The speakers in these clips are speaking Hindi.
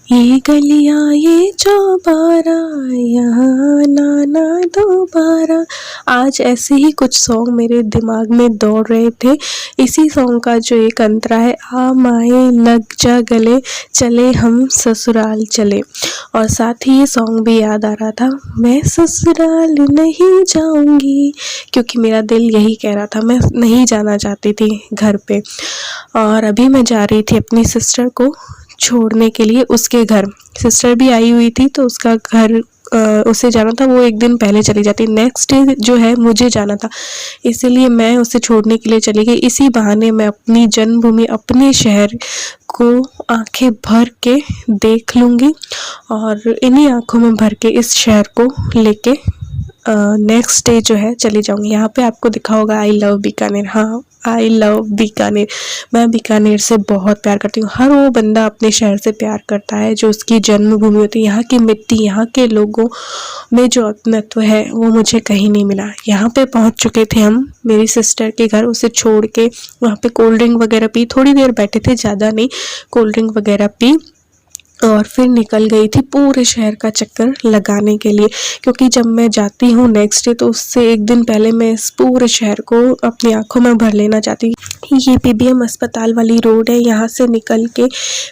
ये गलियां ये चौबारा यहाँ नाना दोबारा। आज ऐसे ही कुछ सॉन्ग मेरे दिमाग में दौड़ रहे थे। इसी सॉन्ग का जो एक अंतरा है, आ माए लग जा गले चले हम ससुराल चले, और साथ ही ये सॉन्ग भी याद आ रहा था, मैं ससुराल नहीं जाऊंगी, क्योंकि मेरा दिल यही कह रहा था, मैं नहीं जाना चाहती थी घर पे। और अभी मैं जा रही थी अपनी सिस्टर को छोड़ने के लिए उसके घर। सिस्टर भी आई हुई थी तो उसका घर उसे जाना था, वो एक दिन पहले चली जाती, नेक्स्ट डे जो है मुझे जाना था, इसीलिए मैं उसे छोड़ने के लिए चली गई। इसी बहाने मैं अपनी जन्मभूमि, अपने शहर को आंखें भर के देख लूँगी और इन्हीं आंखों में भर के इस शहर को लेके नेक्स्ट डे जो है चली जाऊँगी। यहाँ पे आपको दिखा होगा आई लव बीकानेर। हाँ, आई लव बीकानेर। मैं बीकानेर से बहुत प्यार करती हूँ। हर वो बंदा अपने शहर से प्यार करता है जो उसकी जन्मभूमि होती है। यहाँ की मिट्टी, यहाँ के लोगों में जो अपनत्व है वो मुझे कहीं नहीं मिला। यहाँ पे पहुँच चुके थे हम मेरी सिस्टर के घर, उसे छोड़ के वहाँ पे कोल्ड ड्रिंक वगैरह पी, थोड़ी देर बैठे थे, ज़्यादा नहीं, कोल्ड ड्रिंक वगैरह पी और फिर निकल गई थी पूरे शहर का चक्कर लगाने के लिए। क्योंकि जब मैं जाती हूँ नेक्स्ट डे तो उससे एक दिन पहले मैं इस पूरे शहर को अपनी आंखों में भर लेना चाहती हूँ। ये पीबीएम अस्पताल वाली रोड है, यहाँ से निकल के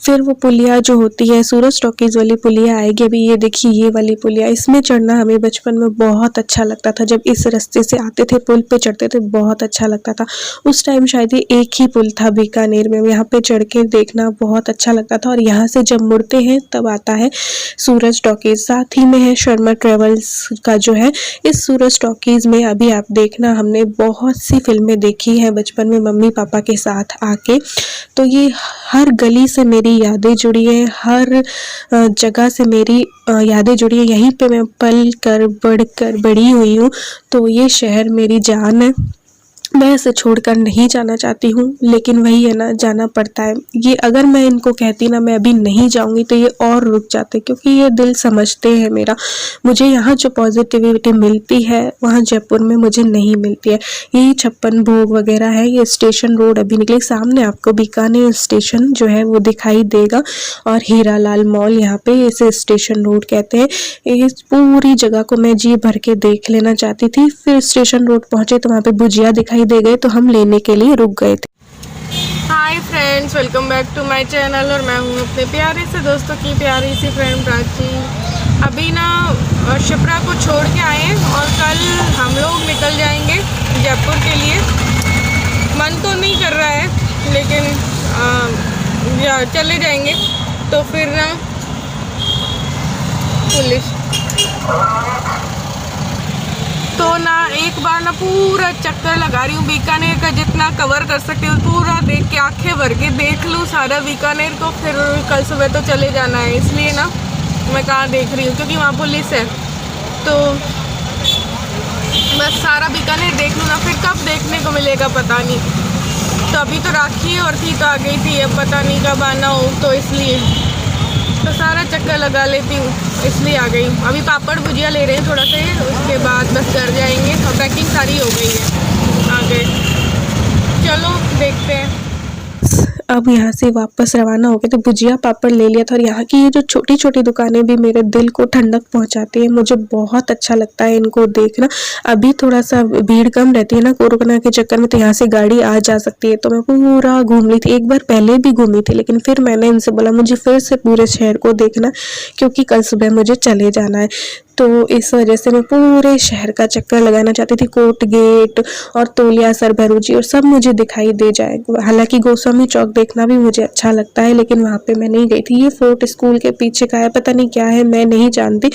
फिर वो पुलिया जो होती है, सूरज टॉकीज वाली पुलिया आएगी। अभी ये देखिए ये वाली पुलिया, इसमें चढ़ना हमें बचपन में बहुत अच्छा लगता था। जब इस रास्ते से आते थे पुल पे चढ़ते थे, बहुत अच्छा लगता था। उस टाइम शायद ये एक ही पुल था बीकानेर में, यहाँ पे चढ़ के देखना बहुत अच्छा लगता था। और यहाँ से जब मुड़ते हैं तब आता है सूरज टॉकीज, साथ ही में है शर्मा ट्रेवल्स का जो है। इस सूरज टॉकीज में अभी आप देखना, हमने बहुत सी फिल्में देखी हैं बचपन में मम्मी पापा के साथ आके, तो ये हर गली से मेरी यादें जुड़ी हैं, हर जगह से मेरी यादें जुड़ी हैं। यहीं पे मैं पल कर बढ़ कर बड़ी हुई हूँ, तो ये शहर मेरी जान है। मैं इसे छोड़कर नहीं जाना चाहती हूँ, लेकिन वही है ना, जाना पड़ता है। ये अगर मैं इनको कहती ना मैं अभी नहीं जाऊँगी तो ये और रुक जाते, क्योंकि ये दिल समझते हैं मेरा। मुझे यहाँ जो पॉजिटिविटी मिलती है वहाँ जयपुर में मुझे नहीं मिलती है। यही 56 भोग वगैरह है। ये स्टेशन रोड अभी निकले, सामने आपको बीकानेर स्टेशन जो है वो दिखाई देगा, और हीरा लाल मॉल, यहाँ पे इसे स्टेशन रोड कहते हैं। इस पूरी जगह को मैं जी भर के देख लेना चाहती थी। फिर स्टेशन रोड पहुँचे तो वहाँ पे भुजिया दिखाई दे गए, तो हम लेने के लिए रुक गए थे। Hi friends, welcome back to my channel, और मैं हूँ अपने प्यारे से दोस्तों की प्यारी सी फ्रेंड प्राची। अभी ना शिप्रा को छोड़ के आए हैं और कल हम लोग निकल जाएंगे जयपुर के लिए। मन तो नहीं कर रहा है लेकिन चले जाएंगे। तो फिर ना पुलिस तो ना एक बार ना पूरा चक्कर लगा रही हूँ बीकानेर का, जितना कवर कर सकती हूँ पूरा देख के, आंखें भर के देख लूँ सारा बीकानेर को। फिर कल सुबह तो चले जाना है, इसलिए ना मैं कहाँ देख रही हूँ, क्योंकि वहाँ पुलिस है। तो बस सारा बीकानेर देख लूँ ना, फिर कब देखने को मिलेगा पता नहीं। तो अभी तो राखी और थी तो आ गई थी, अब पता नहीं कब आना हो, तो इसलिए तो सारा चक्कर लगा लेती हूँ, इसलिए आ गई हूँ। अभी पापड़ भुजिया ले रहे हैं थोड़ा सा, उसके बाद बस घर जाएंगे और पैकिंग सारी हो गई है, आ गए। चलो देखते हैं। अब यहाँ से वापस रवाना हो गए, तो भुजिया पापड़ ले लिया था। और यहाँ की ये जो छोटी छोटी दुकानें भी मेरे दिल को ठंडक पहुँचाती है, मुझे बहुत अच्छा लगता है इनको देखना। अभी थोड़ा सा भीड़ कम रहती है ना कोरोना के चक्कर में, तो यहाँ से गाड़ी आ जा सकती है। तो मैं पूरा घूम ली थी, एक बार पहले भी घूमी थी, लेकिन फिर मैंने इनसे बोला मुझे फिर से पूरे शहर को देखना, क्योंकि कल सुबह मुझे चले जाना है। तो इस वजह से मैं पूरे शहर का चक्कर लगाना चाहती थी। कोर्ट गेट और तोलिया सर भरूची और सब मुझे दिखाई दे जाए। हालांकि गोस्वामी चौक देखना भी मुझे अच्छा लगता है, लेकिन वहाँ पे मैं नहीं गई थी। ये फोर्ट स्कूल के पीछे का है, पता नहीं क्या है, मैं नहीं जानती,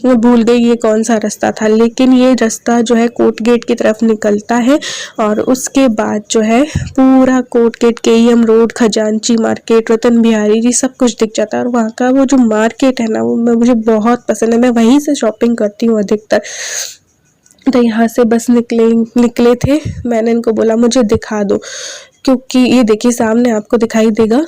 मैं भूल गई ये कौन सा रास्ता था। लेकिन ये रास्ता जो है कोर्ट गेट की तरफ निकलता है, और उसके बाद जो है पूरा कोर्ट गेट, केईएम रोड, खजांची मार्केट, रतन बिहारी जी सब कुछ दिख जाता है। और वहाँ का वो जो मार्केट है ना, वो मुझे बहुत पसंद है, मैं वहीं से शॉपिंग करती हूँ अधिकतर। तो यहाँ से बस निकले थे, मैंने इनको बोला मुझे दिखा दो, क्योंकि ये देखिए सामने आपको दिखाई देगा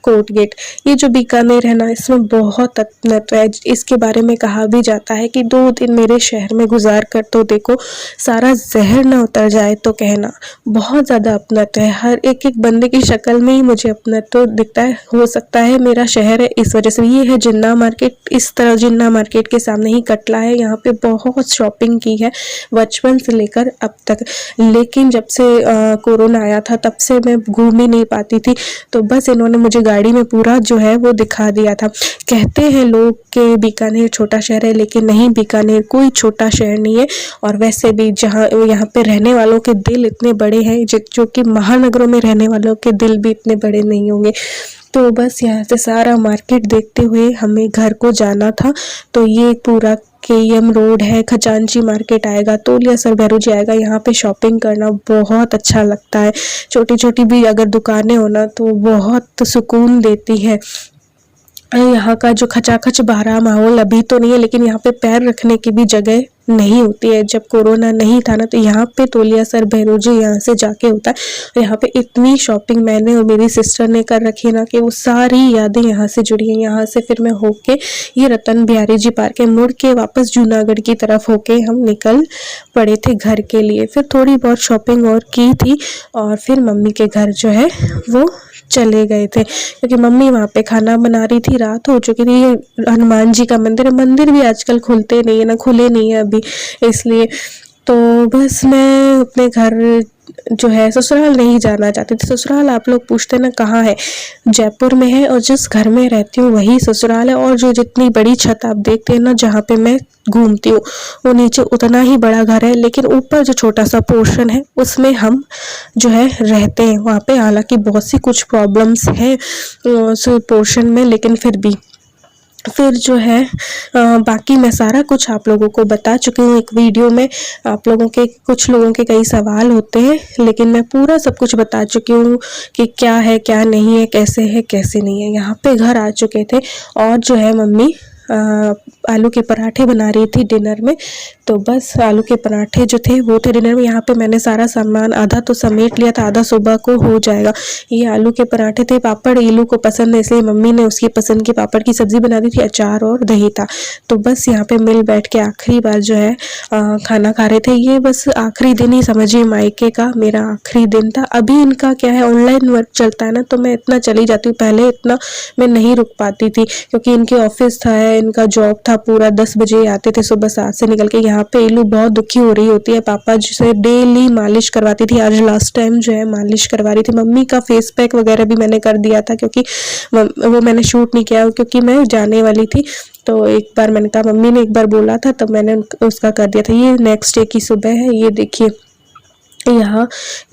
कोर्ट गेट। ये जो बीकानेर है ना, इसमें बहुत महत्व है। इसके बारे में कहा भी जाता है कि 2 दिन मेरे शहर में गुजार कर तो देखो, सारा जहर ना उतर जाए तो कहना। बहुत ज़्यादा अपनत्व है, हर एक एक बंदे की शक्ल में ही मुझे अपनत्व दिखता है। हो सकता है मेरा शहर है इस वजह से। ये है जिन्ना मार्केट, इस तरह जिन्ना मार्केट के सामने ही कटला है। यहाँ पे बहुत शॉपिंग की है बचपन से लेकर अब तक, लेकिन जब से कोरोना आया था तब से मैं घूम ही नहीं पाती थी। तो बस इन्होंने मुझे गाड़ी में पूरा जो है वो दिखा दिया था। कहते हैं लोग कि बीकानेर छोटा शहर है, लेकिन नहीं, बीकानेर कोई छोटा शहर नहीं है। और वैसे भी जहाँ यहाँ पे रहने वालों के दिल इतने बड़े हैं जो कि महानगरों में रहने वालों के दिल भी इतने बड़े नहीं होंगे। तो बस यहाँ से सारा मार्केट देखते हुए हमें घर को जाना था। तो ये पूरा केएम रोड है, खजांची मार्केट आएगा, तोलिया सर भैरू जी आएगा। यहाँ पे शॉपिंग करना बहुत अच्छा लगता है। छोटी छोटी भी अगर दुकानें हो ना तो बहुत सुकून देती है। यहाँ का जो खचाखच भरा माहौल अभी तो नहीं है, लेकिन यहाँ पे पैर रखने की भी जगह नहीं होती है। जब कोरोना नहीं था ना तो यहाँ पे तोलिया सर भैरू जी यहाँ से जाके होता है। और यहाँ पे इतनी शॉपिंग मैंने और मेरी सिस्टर ने कर रखी है ना कि वो सारी यादें यहाँ से जुड़ी हैं। यहाँ से फिर मैं होके ये रतन बिहारी जी पार्क है, मुड़ के वापस जूनागढ़ की तरफ होके हम निकल पड़े थे घर के लिए। फिर थोड़ी बहुत शॉपिंग और की थी और फिर मम्मी के घर जो है वो चले गए थे, क्योंकि मम्मी वहाँ पे खाना बना रही थी। रात हो चुकी थी। ये हनुमान जी का मंदिर है, मंदिर भी आजकल खुलते नहीं है ना, खुले नहीं है अभी, इसलिए। तो बस मैं अपने घर जो है ससुराल नहीं जाना चाहती थी। ससुराल आप लोग पूछते ना कहाँ है, जयपुर में है, और जिस घर में रहती हूँ वही ससुराल है। और जो जितनी बड़ी छत आप देखते हैं ना जहाँ पे मैं घूमती हूँ, वो नीचे उतना ही बड़ा घर है, लेकिन ऊपर जो छोटा सा पोर्शन है उसमें हम जो है रहते हैं। वहाँ पे हालांकि बहुत सी कुछ प्रॉब्लम्स हैं उस पोर्शन में, लेकिन फिर जो है बाकी मैं सारा कुछ आप लोगों को बता चुकी हूँ एक वीडियो में। आप लोगों के कुछ लोगों के कई सवाल होते हैं, लेकिन मैं पूरा सब कुछ बता चुकी हूँ कि क्या है क्या नहीं है, कैसे नहीं है। यहाँ पे घर आ चुके थे और जो है मम्मी आलू के पराठे बना रही थी डिनर में। तो बस आलू के पराठे जो थे वो थे डिनर में। यहाँ पे मैंने सारा सामान आधा तो समेट लिया था, आधा सुबह को हो जाएगा। ये आलू के पराठे थे, पापड़ इलू को पसंद है इसलिए मम्मी ने उसकी पसंद की पापड़ की सब्जी बना दी थी, अचार और दही था। तो बस यहाँ पे मिल बैठ के आखिरी बार जो है खाना खा रहे थे। ये बस आखिरी दिन ही समझिए, मायके का मेरा आखिरी दिन था। अभी इनका क्या है, ऑनलाइन वर्क चलता है ना, तो मैं इतना चली जाती हूँ। पहले इतना मैं नहीं रुक पाती थी क्योंकि इनके ऑफिस था, इनका जॉब था, पूरा 10 बजे आते थे सुबह 7 से निकल के। यहाँ पे इलू बहुत दुखी हो रही होती है, पापा से डेली मालिश करवाती थी। आज लास्ट टाइम जो है मालिश करवा रही थी। मम्मी का फेस पैक वगैरह भी मैंने कर दिया था क्योंकि वो मैंने शूट नहीं किया क्योंकि मैं जाने वाली थी। तो एक बार मैंने कहा, मम्मी ने एक बार बोला था तब मैंने उसका कर दिया था। ये नेक्स्ट डे की सुबह है, ये देखिए यहाँ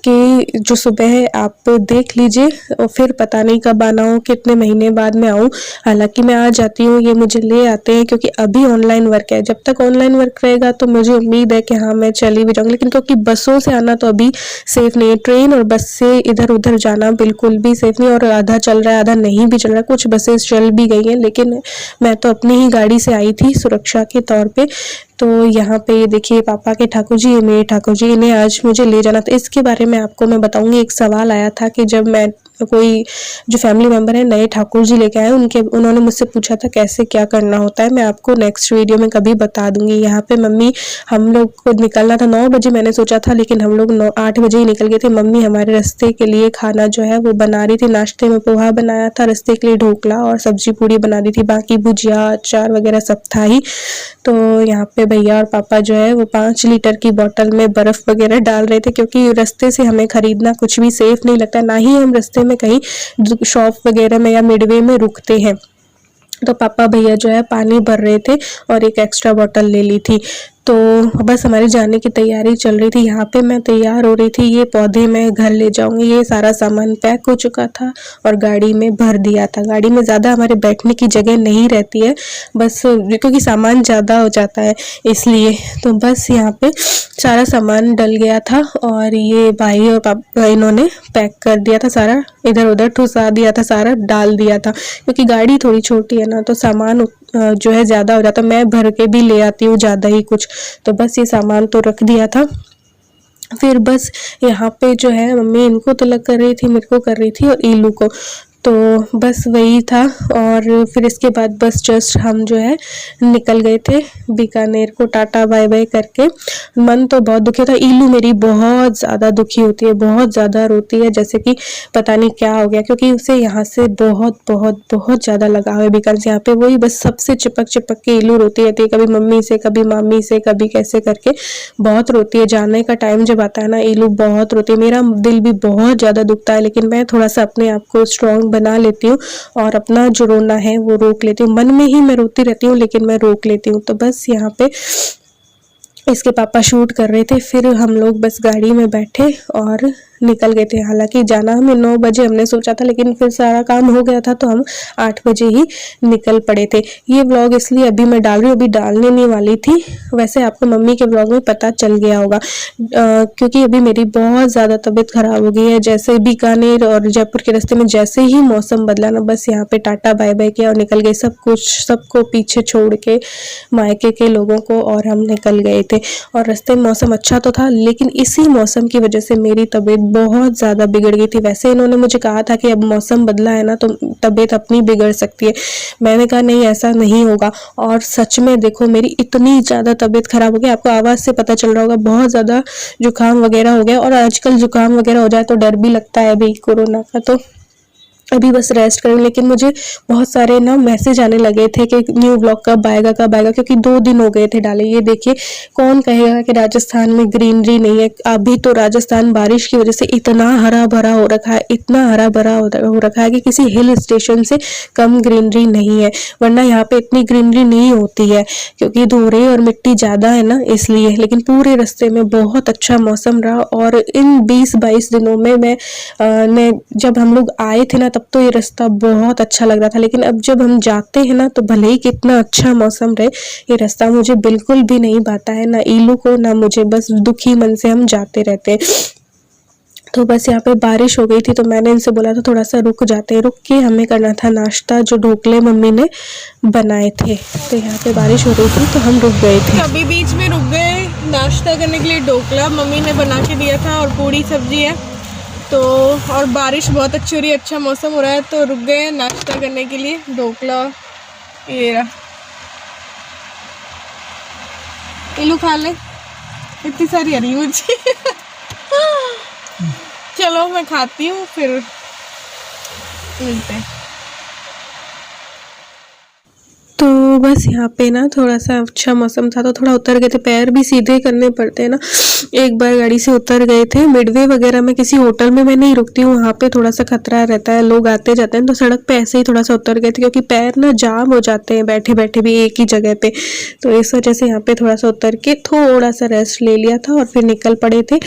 की जो सुबह है आप देख लीजिए। और फिर पता नहीं कब आना हो, कितने महीने बाद में आऊँ। हालांकि मैं आ जाती हूँ, ये मुझे ले आते हैं क्योंकि अभी ऑनलाइन वर्क है। जब तक ऑनलाइन वर्क रहेगा तो मुझे उम्मीद है कि हाँ मैं चली भी जाऊँगी, लेकिन क्योंकि बसों से आना तो अभी सेफ नहीं है। ट्रेन और बस से इधर उधर जाना बिल्कुल भी सेफ नहीं। और आधा चल रहा है आधा नहीं भी चल रहा है, कुछ बसेस चल भी गई हैं, लेकिन मैं तो अपनी ही गाड़ी से आई थी सुरक्षा के तौर पे। तो यहाँ पे ये देखिए पापा के ठाकुर जी, ये मेरे ठाकुर जी, इन्हें आज मुझे ले जाना था। इसके बारे में आपको मैं बताऊंगी। एक सवाल आया था कि जब मैं कोई जो फैमिली मेम्बर है नए ठाकुर जी लेके आए, उन्होंने मुझसे पूछा था कैसे क्या करना होता है। मैं आपको नेक्स्ट वीडियो में कभी बता दूंगी। यहाँ पे मम्मी, हम लोग को निकलना था 9 बजे मैंने सोचा था, लेकिन हम लोग 8 बजे ही निकल गए थे। मम्मी हमारे रास्ते के लिए खाना जो है वो बना रही थी। नाश्ते में पोहा बनाया था, रास्ते के लिए ढोकला और सब्जी पूरी बना दी थी, बाकी भुजिया अचार वगैरह सब था ही। तो यहाँ पे भैया और पापा जो है वो 5 लीटर की बोतल में बर्फ वगैरह डाल रहे थे, क्योंकि रास्ते से हमें खरीदना कुछ भी सेफ नहीं लगता, ना ही हम रास्ते में कहीं शॉप वगैरह में या मिडवे में रुकते हैं। तो पापा भैया जो है पानी भर रहे थे और एक एक्स्ट्रा बोतल ले ली थी। तो बस हमारे जाने की तैयारी चल रही थी। यहाँ पे मैं तैयार हो रही थी, ये पौधे मैं घर ले जाऊंगी, ये सारा सामान पैक हो चुका था और गाड़ी में भर दिया था। गाड़ी में ज़्यादा हमारे बैठने की जगह नहीं रहती है, बस क्योंकि सामान ज़्यादा हो जाता है इसलिए। तो बस यहाँ पे सारा सामान डल गया था और ये भाई और पापा इन्होंने पैक कर दिया था, सारा इधर उधर ठुसा दिया था, सारा डाल दिया था। क्योंकि गाड़ी थोड़ी छोटी है ना तो सामान जो है ज़्यादा हो जाता, मैं भर के भी ले आती हूँ ज़्यादा ही कुछ। तो बस ये सामान तो रख दिया था। फिर बस यहाँ पे जो है मम्मी इनको तलक कर रही थी, मेरे को कर रही थी और ईलू को। तो बस वही था। और फिर इसके बाद बस जस्ट हम जो है निकल गए थे बीकानेर को टाटा बाय बाय करके। मन तो बहुत दुखी था। ईलू मेरी बहुत ज़्यादा दुखी होती है, बहुत ज़्यादा रोती है, जैसे कि पता नहीं क्या हो गया, क्योंकि उसे यहाँ से बहुत बहुत बहुत ज़्यादा लगाव है बीकानेर से। यहाँ पे वही बस सबसे चिपक चिपक के ईलू रोती रहती है, कभी मम्मी से, कभी मामी से, कभी कैसे करके बहुत रोती है। जाने का टाइम जब आता है ना, ईलू बहुत रोती है। मेरा दिल भी बहुत ज़्यादा दुखता है, लेकिन मैं थोड़ा सा अपने आप को स्ट्रॉन्ग बना लेती हूँ और अपना जो रोना है वो रोक लेती हूँ। मन में ही मैं रोती रहती हूँ, लेकिन मैं रोक लेती हूँ। तो बस यहाँ पे इसके पापा शूट कर रहे थे, फिर हम लोग बस गाड़ी में बैठे और निकल गए थे। हालांकि जाना हमें 9 बजे हमने सोचा था, लेकिन फिर सारा काम हो गया था तो हम 8 बजे ही निकल पड़े थे। ये व्लॉग इसलिए अभी मैं डाल रही हूँ, अभी डालने नहीं वाली थी। वैसे आपको मम्मी के व्लॉग में पता चल गया होगा, क्योंकि अभी मेरी बहुत ज़्यादा तबीयत ख़राब हो गई है। जैसे बीकानेर और जयपुर के रास्ते में जैसे ही मौसम बदला ना, बस यहाँ पे टाटा बाय बाय किया और निकल गए। सब कुछ सबको पीछे छोड़ के, मायके के लोगों को, और हम निकल गए थे। और रास्ते में मौसम अच्छा तो था, लेकिन इसी मौसम की वजह से मेरी तबीयत बहुत ज़्यादा बिगड़ गई थी। वैसे इन्होंने मुझे कहा था कि अब मौसम बदला है ना, तो तबीयत अपनी बिगड़ सकती है। मैंने कहा नहीं, ऐसा नहीं होगा। और सच में देखो, मेरी इतनी ज़्यादा तबीयत ख़राब हो गई, आपको आवाज़ से पता चल रहा होगा, बहुत ज़्यादा जुकाम वगैरह हो गया। और आजकल जुकाम वगैरह हो जाए तो डर भी लगता है अभी कोरोना का। तो अभी बस रेस्ट करूँ। लेकिन मुझे बहुत सारे ना मैसेज आने लगे थे कि न्यू ब्लॉग कब आएगा कब आएगा, क्योंकि 2 दिन हो गए थे डाले। ये देखिए, कौन कहेगा कि राजस्थान में ग्रीनरी नहीं है। अभी तो राजस्थान बारिश की वजह से इतना हरा भरा हो रखा है, इतना हरा भरा हो रखा है कि किसी हिल स्टेशन से कम ग्रीनरी नहीं है। वरना यहाँ पे इतनी ग्रीनरी नहीं होती है, क्योंकि धूरे और मिट्टी ज़्यादा है ना, इसलिए। लेकिन पूरे रास्ते में बहुत अच्छा मौसम रहा। और इन 20-22 दिनों में मैं जब हम लोग आए थे ना, तब तो ये रास्ता बहुत अच्छा लग रहा था। लेकिन अब जब हम जाते हैं ना, तो भले ही कितना अच्छा मौसम रहे, ये रास्ता मुझे बिल्कुल भी नहीं भाता है, ना ईलू को ना मुझे। बस दुखी मन से हम जाते रहते हैं। तो बस यहाँ पे बारिश हो गई थी, तो मैंने इनसे बोला था थोड़ा सा रुक जाते हैं। रुक के हमें करना था नाश्ता, जो ढोकले मम्मी ने बनाए थे। तो यहाँ पे बारिश हो रही थी तो हम रुक गए थे। अभी बीच में रुक गए नाश्ता करने के लिए। ढोकला मम्मी ने बना के दिया था और पूरी सब्जी है। तो और बारिश बहुत अच्छी हो रही है, अच्छा मौसम हो रहा है, तो रुक गए नाश्ता करने के लिए। ढोकला ये रहा, इलू खा ले, इतनी सारी हरी मिर्ची। चलो मैं खाती हूँ, फिर मिलते हैं। तो बस यहाँ पे ना थोड़ा सा अच्छा मौसम था, तो थोड़ा उतर गए थे। पैर भी सीधे करने पड़ते हैं ना। एक बार गाड़ी से उतर गए थे। मिडवे वगैरह में किसी होटल में मैं नहीं रुकती हूँ, वहाँ पे थोड़ा सा खतरा रहता है, लोग आते जाते हैं। तो सड़क पे ऐसे ही थोड़ा सा उतर गए थे, क्योंकि पैर ना जाम हो जाते हैं बैठे बैठे भी एक ही जगह पे। तो इस वजह से यहाँ पे थोड़ा सा उतर के थोड़ा सा रेस्ट ले लिया था और फिर निकल पड़े थे।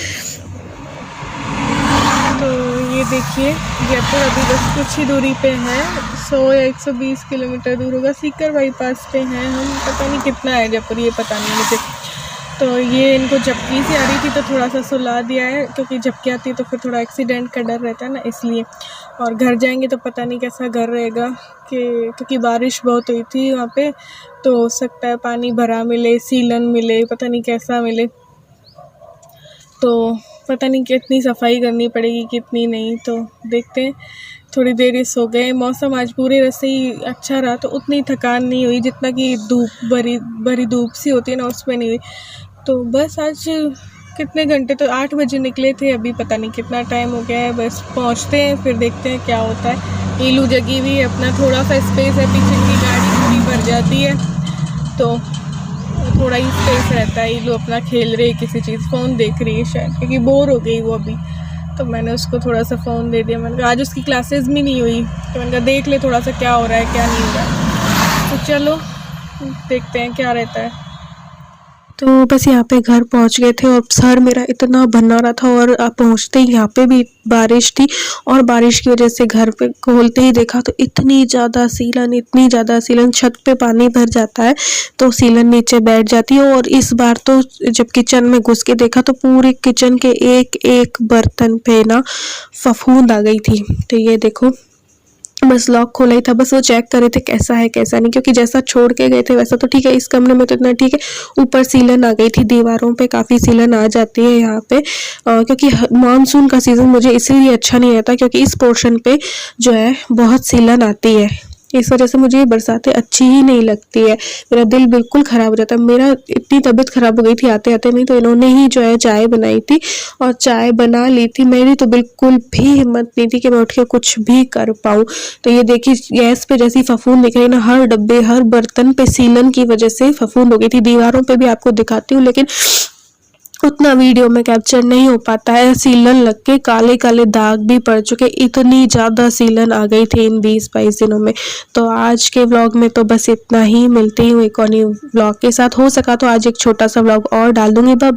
ये देखिए, जयपुर अभी बस कुछ ही दूरी पे है, 100 या 120 किलोमीटर दूर होगा। सीकर बाईपास पे हैं हम, पता नहीं कितना है जयपुर, ये पता नहीं मुझे। तो ये इनको झपकी से आ रही थी, तो थोड़ा सा सुला दिया है, क्योंकि झपकी आती है तो फिर थोड़ा एक्सीडेंट का डर रहता है ना, इसलिए। और घर जाएंगे तो पता नहीं कैसा घर रहेगा, क्योंकि बारिश बहुत हुई थी वहाँ पे, तो हो सकता है पानी भरा मिले, सीलन मिले, पता नहीं कैसा मिले। तो पता नहीं कितनी सफाई करनी पड़ेगी, कितनी नहीं, तो देखते हैं। थोड़ी देर ही सो गए। मौसम आज पूरे वैसे ही अच्छा रहा, तो उतनी थकान नहीं हुई जितना कि धूप भरी धूप सी होती है ना, उसमें नहीं हुई। तो बस आज कितने घंटे, तो 8 बजे निकले थे, अभी पता नहीं कितना टाइम हो गया है। बस पहुंचते हैं, फिर देखते हैं क्या होता है। ईलू जगी हुई है, अपना थोड़ा सा स्पेस है, पीछे की गाड़ी पूरी भर जाती है तो थोड़ा ही स्पेस रहता है। ईलू अपना खेल रही है किसी चीज़, फ़ोन देख रही है शायद, क्योंकि बोर हो गई वो अभी। तो मैंने उसको थोड़ा सा फ़ोन दे दिया। मैंने कहा आज उसकी क्लासेस भी नहीं हुई, तो मैंने कहा देख ले थोड़ा सा क्या हो रहा है क्या नहीं हो रहा है। तो चलो देखते हैं क्या रहता है। तो बस यहाँ पे घर पहुँच गए थे, और सर मेरा इतना बना रहा था। और पहुँचते ही यहाँ पे भी बारिश थी, और बारिश की वजह से घर पे खोलते ही देखा तो इतनी ज़्यादा सीलन, छत पे पानी भर जाता है तो सीलन नीचे बैठ जाती है। और इस बार तो जब किचन में घुस के देखा तो पूरे किचन के एक एक बर्तन पे ना फफूंद आ गई थी। तो ये देखो, बस लॉक खोला ही था, बस वो चेक कर रहे थे कैसा है कैसा नहीं, क्योंकि जैसा छोड़ के गए थे वैसा तो ठीक है, इस कमरे में तो इतना ठीक है। ऊपर सीलन आ गई थी, दीवारों पे काफ़ी सीलन आ जाती है यहाँ पे, क्योंकि मानसून का सीज़न मुझे इसीलिए अच्छा नहीं रहता क्योंकि इस पोर्शन पे जो है बहुत सीलन आती है। इस वजह से मुझे ये बरसातें अच्छी ही नहीं लगती है, मेरा दिल बिल्कुल ख़राब हो जाता है। मेरा इतनी तबीयत ख़राब हो गई थी आते आते में, तो इन्होंने ही जो है चाय बनाई थी और चाय बना ली थी। मेरी तो बिल्कुल भी हिम्मत नहीं थी कि मैं उठ के कुछ भी कर पाऊँ। तो ये देखिए गैस पे जैसी फफूंद दिख रही ना, हर डब्बे हर बर्तन पे सीलन की वजह से फफूंद हो गई थी। दीवारों पे भी आपको दिखाती हूँ, लेकिन उतना वीडियो में कैप्चर नहीं हो पाता है। सीलन लग के काले काले दाग भी पड़ चुके, इतनी ज़्यादा सीलन आ गई थी इन 20-22 दिनों में। तो आज के व्लॉग में तो बस इतना ही, मिलती हूँ एक और न्यू व्लॉग के साथ। हो सका तो आज एक छोटा सा व्लॉग और डाल दूँगी। Bye bye.